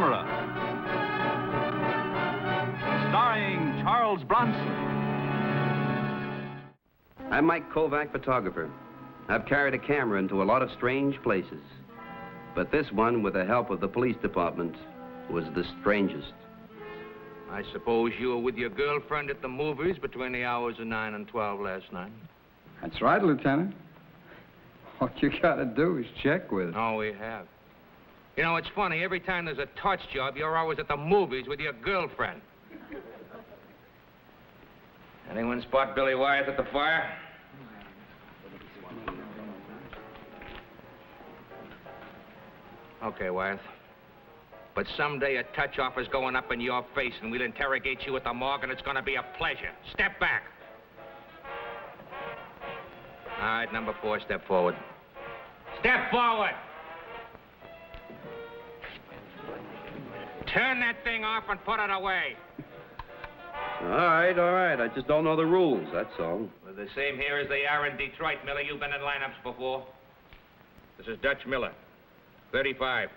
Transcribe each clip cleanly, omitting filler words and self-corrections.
camera. Starring Charles Bronson. I'm Mike Kovac, photographer. I've carried a camera into a lot of strange places. But this one, with the help of the police department, was the strangest. I suppose you were with your girlfriend at the movies between the hours of 9 and 12 last night? That's right, Lieutenant. What you gotta do is check with her. Oh, we have. You know, it's funny. Every time there's a torch job, you're always at the movies with your girlfriend. Anyone spot Billy Wyeth at the fire? Okay, Wyeth. But someday a touch offer's going up in your face, and we'll interrogate you at the morgue, and it's gonna be a pleasure. Step back. All right, number 4, step forward. Step forward! Turn that thing off and put it away. All right. I just don't know the rules, that's all. Well, the same here as they are in Detroit, Miller. You've been in lineups before. This is Dutch Miller, 35.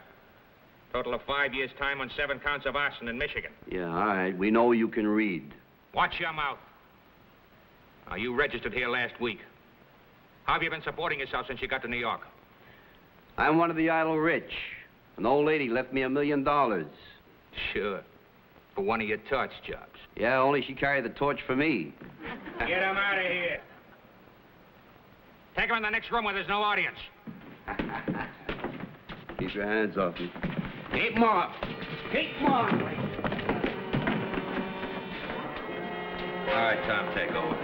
Total of 5 years' time on 7 counts of arson in Michigan. Yeah, all right. We know you can read. Watch your mouth. Now, you registered here last week. How have you been supporting yourself since you got to New York? I'm one of the idle rich. An old lady left me $1 million. Sure. For one of your torch jobs. Yeah, only she carried the torch for me. Get him out of here. Take him in the next room where there's no audience. Keep your hands off me. Keep them off. Keep them off. All right, Tom, take over.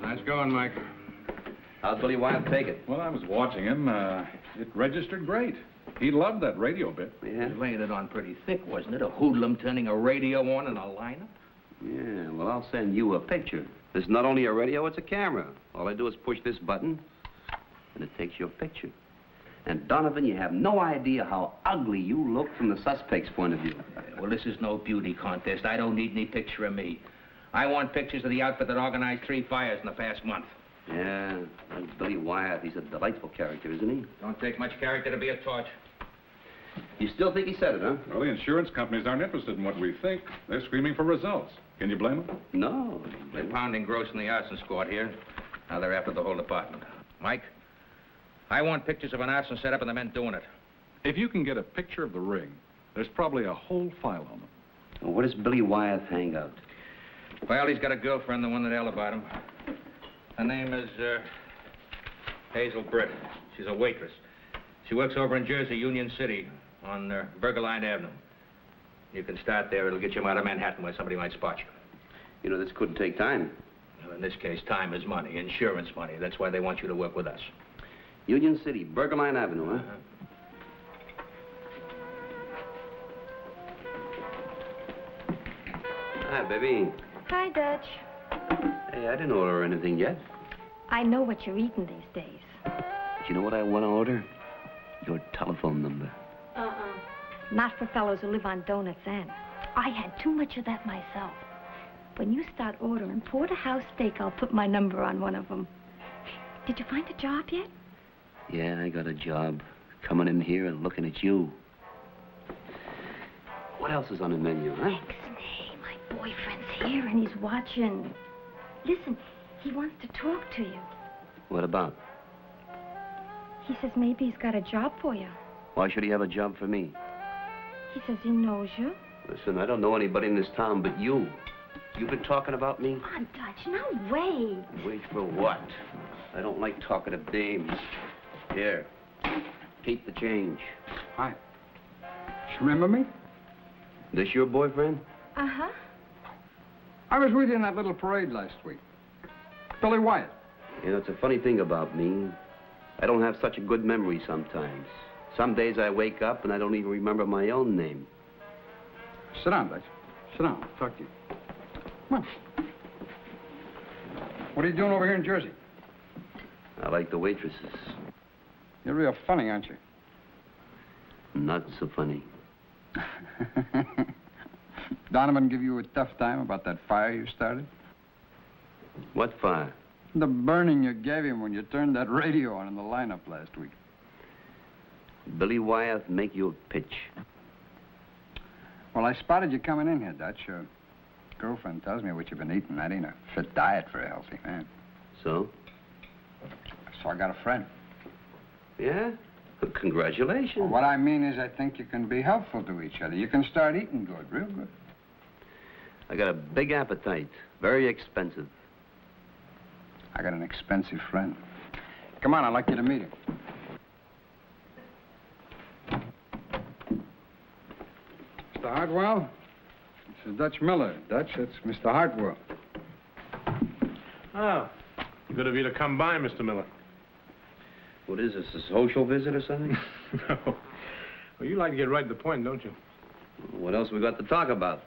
Nice going, Mike. How's Billy Wyeth take it? Well, I was watching him. It registered great. He loved that radio bit. Yeah? Laying it on pretty thick, wasn't it? A hoodlum turning a radio on in a lineup? Yeah, well, I'll send you a picture. This is not only a radio, it's a camera. All I do is push this button, and it takes your picture. And, Donovan, you have no idea how ugly you look from the suspect's point of view. Well, this is no beauty contest. I don't need any picture of me. I want pictures of the outfit that organized 3 fires in the past month. Yeah, that's Billy Wyeth. He's a delightful character, isn't he? Don't take much character to be a torch. You still think he said it, huh? Well, the insurance companies aren't interested in what we think. They're screaming for results. Can you blame them? No. They're pounding gross in the arson squad here. Now they're after the whole department. Mike, I want pictures of an arson setup and the men doing it. If you can get a picture of the ring, there's probably a whole file on them. Well, where does Billy Wyeth hang out? Well, he's got a girlfriend, the one that alibied him. Her name is, Hazel Britt. She's a waitress. She works over in Jersey, Union City, on Burger Line Avenue. You can start there. It'll get you out of Manhattan where somebody might spot you. You know, this couldn't take time. Well, in this case, time is money, insurance money. That's why they want you to work with us. Union City, Burger Line Avenue, huh? Hi, baby. Hi, Dutch. Hey, I didn't order anything yet. I know what you're eating these days. But you know what I want to order? Your telephone number. Not for fellows who live on donuts and. I had too much of that myself. When you start ordering porterhouse steak, I'll put my number on one of them. Did you find a job yet? Yeah, I got a job. Coming in here and looking at you. What else is on the menu, huh? Ixnay, my boyfriend's here and he's watching. Listen, he wants to talk to you. What about? He says maybe he's got a job for you. Why should he have a job for me? He says he knows you. Listen, I don't know anybody in this town but you. You've been talking about me? Come on, Dutch, now wait. Wait for what? I don't like talking to dames. Here, keep the change. Hi. Remember me? This your boyfriend? Uh-huh. I was with you in that little parade last week. Billy Wyeth. You know, it's a funny thing about me. I don't have such a good memory sometimes. Some days I wake up and I don't even remember my own name. Sit down, Dutch. Sit down. I'll talk to you. Come on. What are you doing over here in Jersey? I like the waitresses. You're real funny, aren't you? Not so funny. Donovan give you a tough time about that fire you started? What fire? The burning you gave him when you turned that radio on in the lineup last week. Billy Wyeth make you a pitch. Well, I spotted you coming in here, Dutch. Your girlfriend tells me what you've been eating. That ain't a fit diet for a healthy man. So? So I got a friend. Yeah? Well, congratulations. Well, what I mean is I think you can be helpful to each other. You can start eating good, real good. I got a big appetite. Very expensive. I got an expensive friend. Come on, I'd like you to meet him. Mr. Hartwell? This is Dutch Miller. Dutch, that's Mr. Hartwell. Oh, good of you to come by, Mr. Miller. What is this, a social visit or something? No. Well, you like to get right to the point, don't you? What else we got to talk about?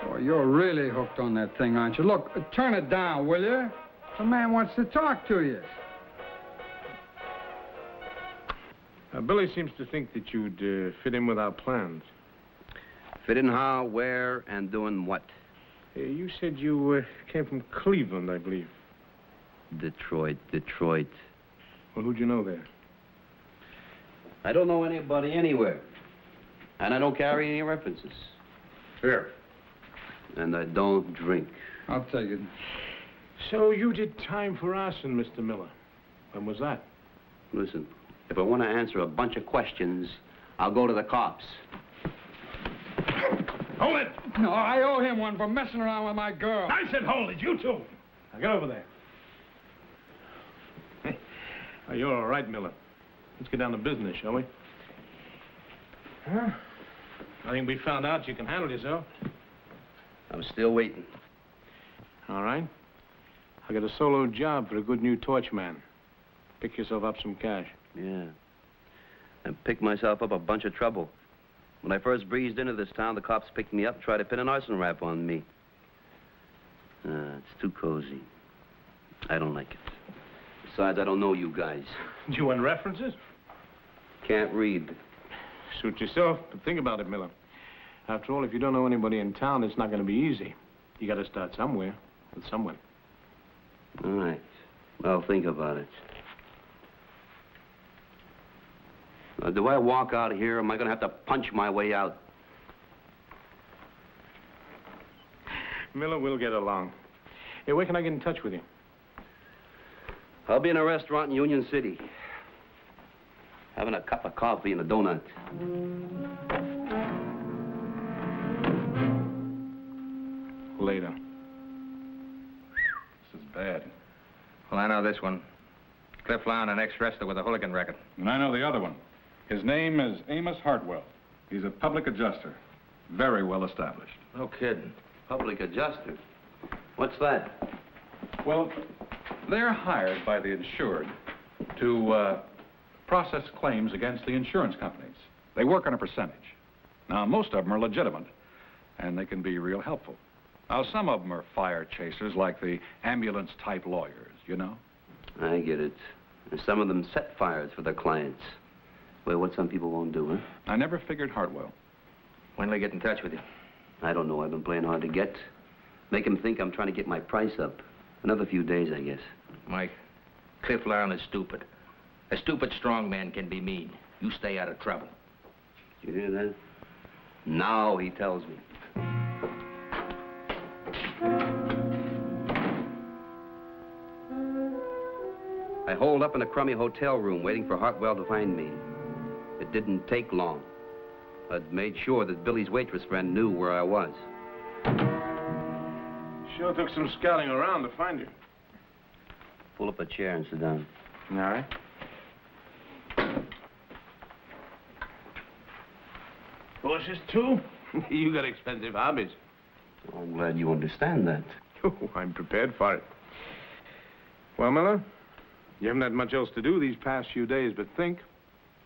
Oh, you're really hooked on that thing, aren't you? Look, turn it down, will you? The man wants to talk to you. Billy seems to think that you'd fit in with our plans. Fit in how, where, and doing what? You said you came from Cleveland, I believe. Detroit. Well, who'd you know there? I don't know anybody anywhere. And I don't carry any references. Fair. And I don't drink. I'll take it. So you did time for arson, Mr. Miller. When was that? Listen, if I want to answer a bunch of questions, I'll go to the cops. Hold it! No, I owe him one for messing around with my girl. I said hold it, you too. Now get over there. Oh, you're all right, Miller. Let's get down to business, shall we? Huh? I think we found out you can handle yourself. I'm still waiting. All right. I got a solo job for a good new torch man. Pick yourself up some cash. Yeah. And picked myself up a bunch of trouble. When I first breezed into this town, the cops picked me up and tried to pin an arson rap on me. It's too cozy. I don't like it. Besides, I don't know you guys. Do you want references? Can't read. Suit yourself, but think about it, Miller. After all, if you don't know anybody in town, it's not going to be easy. You got to start somewhere, with someone. All right. I'll think about it. Do I walk out of here, or am I going to have to punch my way out? Miller, we'll get along. Hey, where can I get in touch with you? I'll be in a restaurant in Union City. Having a cup of coffee and a donut. Later. This is bad. Well, I know this one. Cliff Lown, an ex-wrestler with a hooligan record. And I know the other one. His name is Amos Hartwell. He's a public adjuster. Very well established. No kidding. Public adjuster. What's that? Well, they're hired by the insured to process claims against the insurance companies. They work on a percentage. Now, most of them are legitimate, and they can be real helpful. Now, some of them are fire chasers, like the ambulance-type lawyers, you know? I get it. And some of them set fires for their clients. Well, what some people won't do, huh? I never figured Hartwell. When will I get in touch with you? I don't know. I've been playing hard to get. Make them think I'm trying to get my price up. Another few days, I guess. Mike, Cliff Lown is stupid. A stupid strong man can be mean. You stay out of trouble. You hear that? Now he tells me. I holed up in a crummy hotel room waiting for Hartwell to find me. It didn't take long. I'd made sure that Billy's waitress friend knew where I was. Sure took some scouting around to find you. Pull up a chair and sit down. All right. Horses, too? You got expensive hobbies. Well, I'm glad you understand that. Oh, I'm prepared for it. Well, Miller, you haven't had much else to do these past few days but think.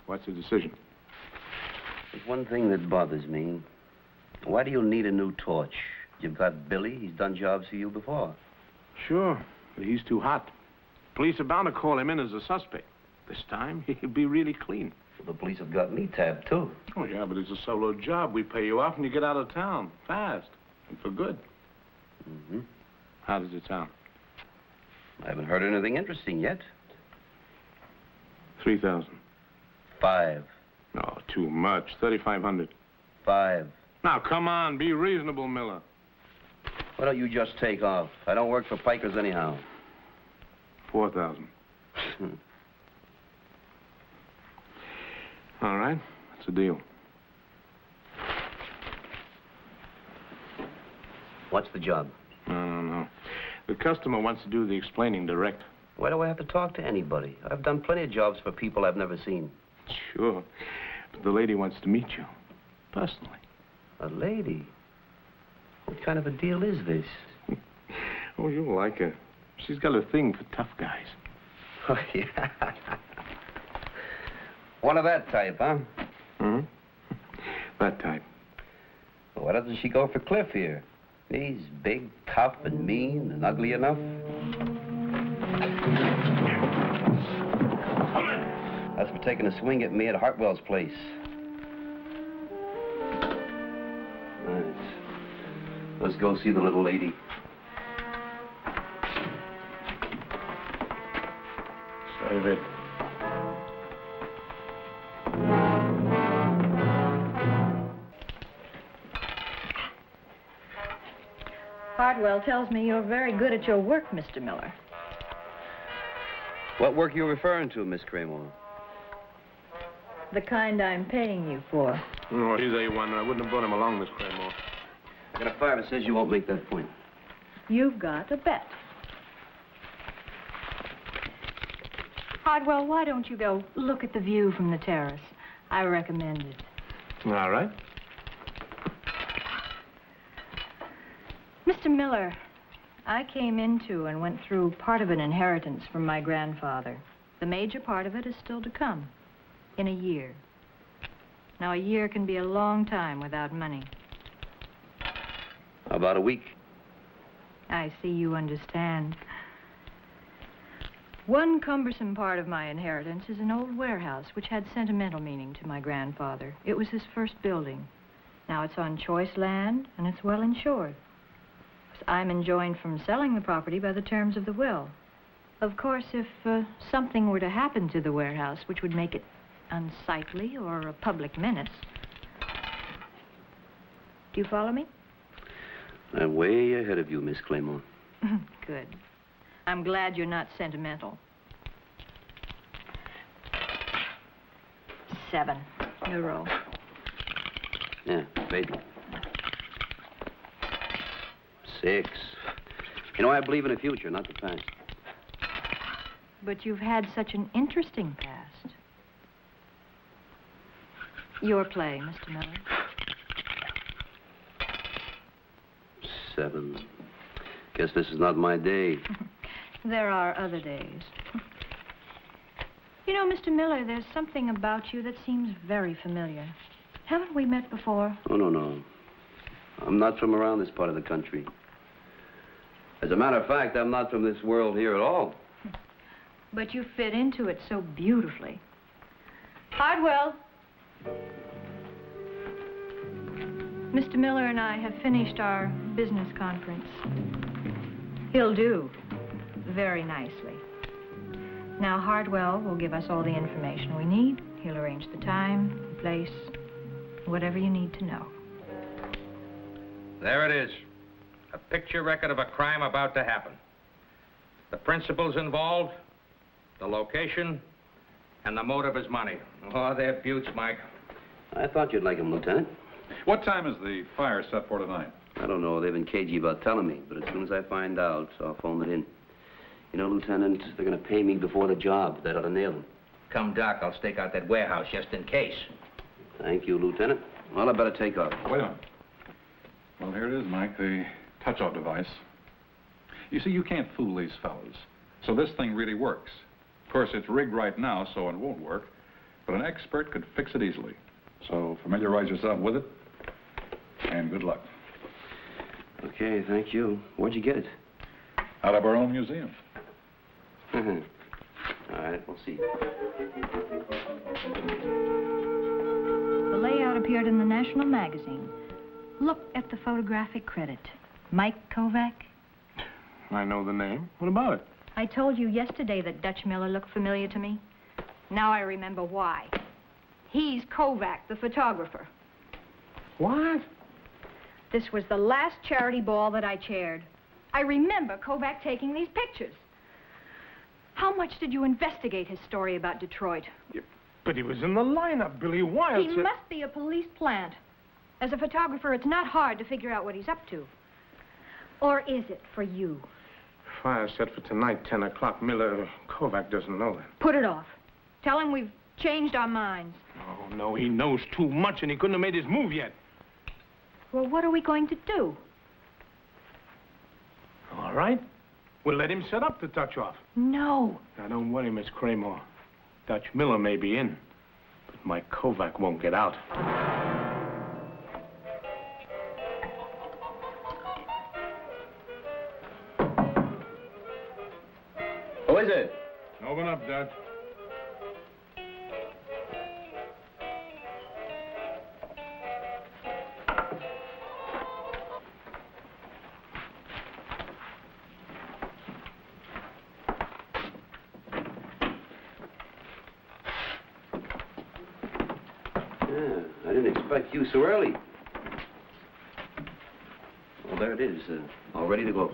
What's the decision? There's one thing that bothers me. Why do you need a new torch? You've got Billy. He's done jobs for you before. Sure, but he's too hot. Police are bound to call him in as a suspect. This time, he'll be really clean. The police have got me tabbed, too. Oh, yeah, but it's a solo job. We pay you off and you get out of town fast and for good. Mm-hmm. How does it sound? I haven't heard anything interesting yet. 3,000. 5. No, too much. 3,500. 5. Now, come on. Be reasonable, Miller. Why don't you just take off? I don't work for pikers anyhow. 4,000. All right. That's a deal. What's the job? No. The customer wants to do the explaining direct. Why do I have to talk to anybody? I've done plenty of jobs for people I've never seen. Sure. But the lady wants to meet you. Personally. A lady? What kind of a deal is this? Oh, you'll like her. She's got a thing for tough guys. Oh, yeah. One of that type, huh? Mm-hmm. That type. Well, why doesn't she go for Cliff here? He's big, tough, and mean, and ugly enough. That's for taking a swing at me at Hartwell's place. Right. Let's go see the little lady. Save it. Hartwell tells me you're very good at your work, Mr. Miller. What work are you referring to, Miss Cramer? The kind I'm paying you for. Oh, he's A1. I wouldn't have brought him along, Miss Cramer. I got a fire that says you won't make that point. You've got a bet. Hartwell, why don't you go look at the view from the terrace? I recommend it. All right. Mr. Miller, I came into and went through part of an inheritance from my grandfather. The major part of it is still to come, in a year. Now, a year can be a long time without money. About a week. I see you understand. One cumbersome part of my inheritance is an old warehouse which had sentimental meaning to my grandfather. It was his first building. Now it's on choice land and it's well insured. I'm enjoined from selling the property by the terms of the will. Of course, if something were to happen to the warehouse which would make it unsightly or a public menace. Do you follow me? I'm way ahead of you, Miss Claymore. Good. I'm glad you're not sentimental. 7. New roll. Yeah, maybe. 6. You know, I believe in the future, not the past. But you've had such an interesting past. Your play, Mr. Miller. 7. Guess this is not my day. There are other days. You know, Mr. Miller, there's something about you that seems very familiar. Haven't we met before? Oh, no. I'm not from around this part of the country. As a matter of fact, I'm not from this world here at all. But you fit into it so beautifully. Hardwell. Mr. Miller and I have finished our business conference. He'll do very nicely. Now, Hardwell will give us all the information we need. He'll arrange the time, the place, whatever you need to know. There it is. A picture record of a crime about to happen. The principals involved, the location, and the motive is money. Oh, they're beauts, Mike. I thought you'd like him, Lieutenant. What time is the fire set for tonight? I don't know. They've been cagey about telling me, but as soon as I find out, I'll phone it in. You know, Lieutenant, they're going to pay me before the job. That ought to nail them. Come dark, I'll stake out that warehouse just in case. Thank you, Lieutenant. Well, I better take off. Wait a minute. Well, here it is, Mike, the touch-out device. You see, you can't fool these fellas. So this thing really works. Of course, it's rigged right now, so it won't work. But an expert could fix it easily. So familiarize yourself with it, and good luck. Okay, thank you. Where'd you get it? Out of our own museum. All right, we'll see. The layout appeared in the National Magazine. Look at the photographic credit. Mike Kovac. I know the name. What about it? I told you yesterday that Dutch Miller looked familiar to me. Now I remember why. He's Kovac, the photographer. What? This was the last charity ball that I chaired. I remember Kovac taking these pictures. How much did you investigate his story about Detroit? Yeah, but he was in the lineup, Billy. Why else? He must be a police plant. As a photographer, it's not hard to figure out what he's up to. Or is it for you? Fire set for tonight, 10 o'clock. Miller, Kovac doesn't know that. Put it off. Tell him we've changed our minds. Oh, no, he knows too much, and he couldn't have made his move yet. Well, what are we going to do? All right. We'll let him set up the touch-off. No. Now, don't worry, Miss Craymore. Dutch Miller may be in, but Mike Kovac won't get out. Who is it? Open up, Dutch. I didn't expect you so early. Well, there it is, all ready to go.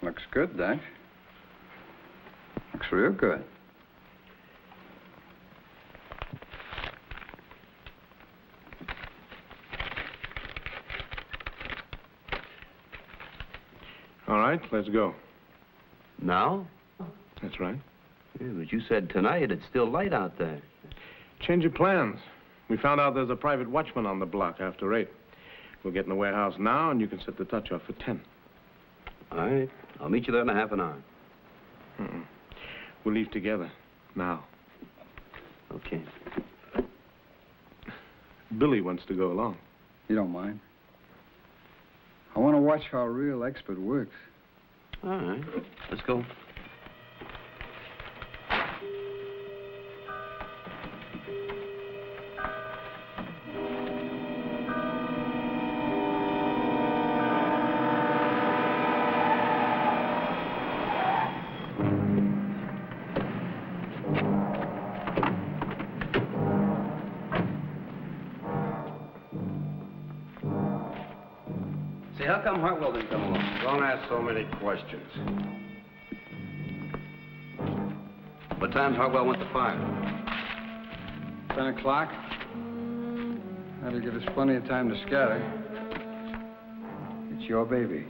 Looks good, Dutch. Looks real good. All right, let's go. Now? That's right. Yeah, but you said tonight it's still light out there. Change of plans. We found out there's a private watchman on the block after 8. We'll get in the warehouse now, and you can set the touch-off for 10. All right. I'll meet you there in a half an hour. We'll leave together. Now. Okay. Billy wants to go along. You don't mind? I want to watch how a real expert works. All right. Let's go. How come Hartwell didn't come along? Don't ask so many questions. What time's Hartwell went to fire? 10 o'clock. That'll give us plenty of time to scatter. It's your baby.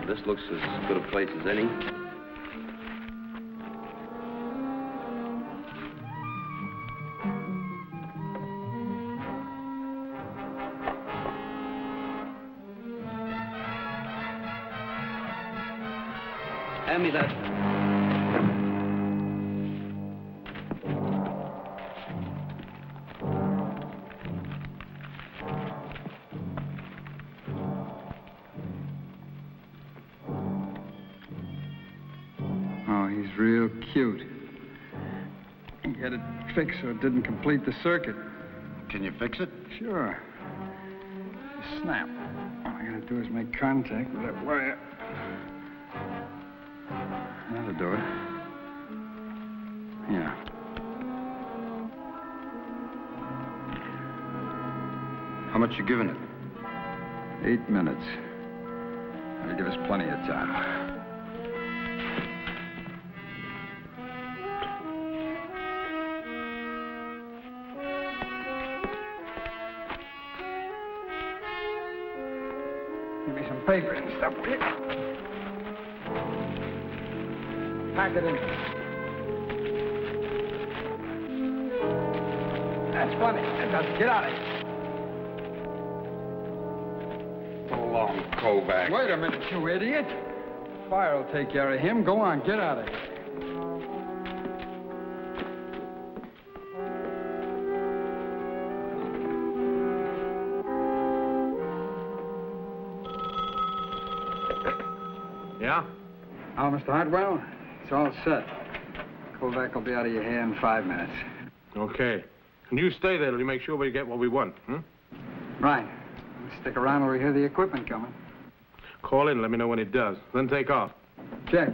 This looks as good a place as any. Hand me that. Oh, he's real cute. He had it fixed so it didn't complete the circuit. Can you fix it? Sure. Snap. All I gotta do is make contact with that wire. That'll do it. Yeah. How much you giving it? 8 minutes. That'll give us plenty of time. Give me some paper and stuff, will you? Pack it in. That's funny. Get out of here. So long, Kovac. Wait a minute, you idiot. Fire will take care of him. Go on, get out of here. Now, Mr. Hartwell, it's all set. Kovac will be out of your hair in 5 minutes. Okay. And you stay there till you make sure we get what we want, hmm? Right. Stick around till we hear the equipment coming. Call in, let me know when it does. Then take off. Check.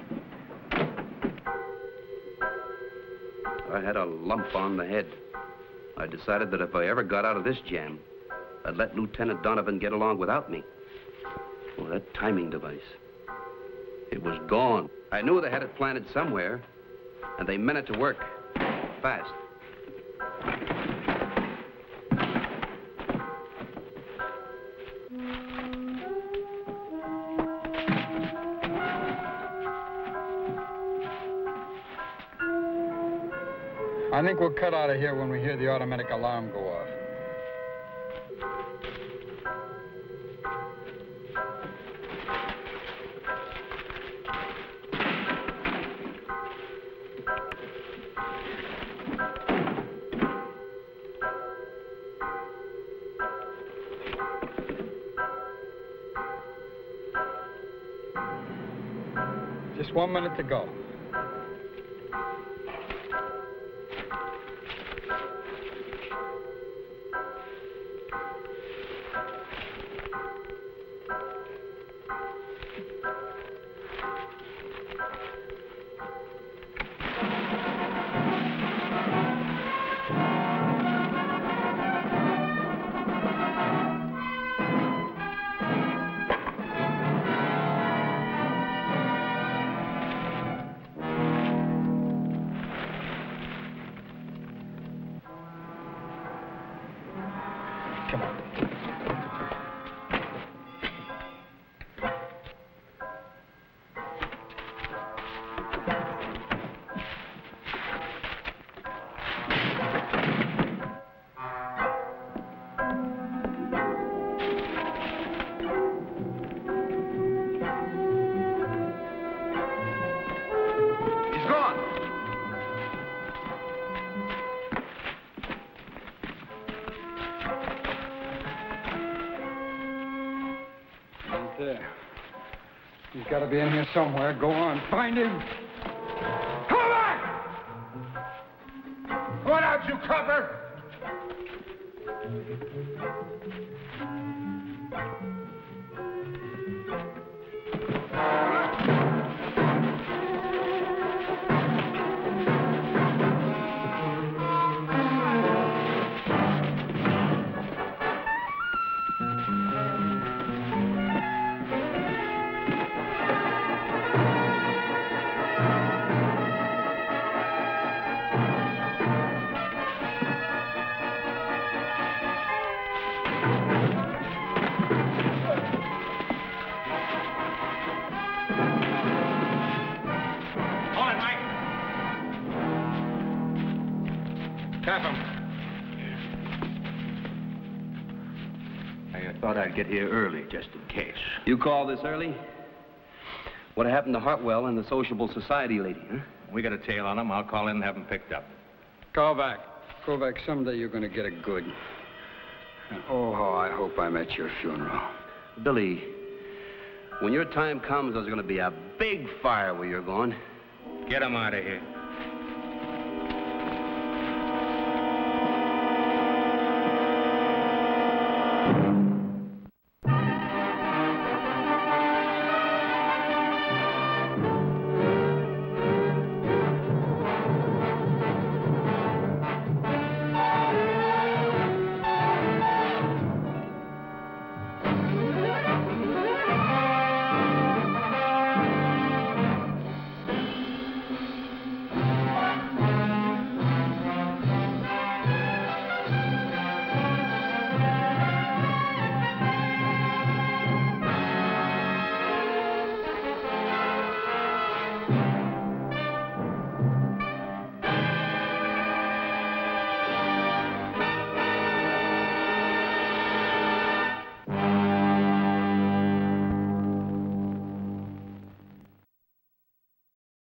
I had a lump on the head. I decided that if I ever got out of this jam, I'd let Lieutenant Donovan get along without me. Well, that timing device. It was gone. I knew they had it planted somewhere, and they meant it to work. Fast. I think we'll cut out of here when we hear the automatic alarm go off. Just 1 minute to go. Come on. He's gone. There. He's got to be in here somewhere. Go on, find him. Come back! Come on out, you copper! Cap him. I thought I'd get here early, just in case. You call this early? What happened to Hartwell and the sociable society lady, huh? We got a tail on him. I'll call in and have him picked up. Kovac. Kovac, someday you're going to get it good. And oh, how I hope I'm at your funeral. Billy, when your time comes, there's going to be a big fire where you're going. Get him out of here.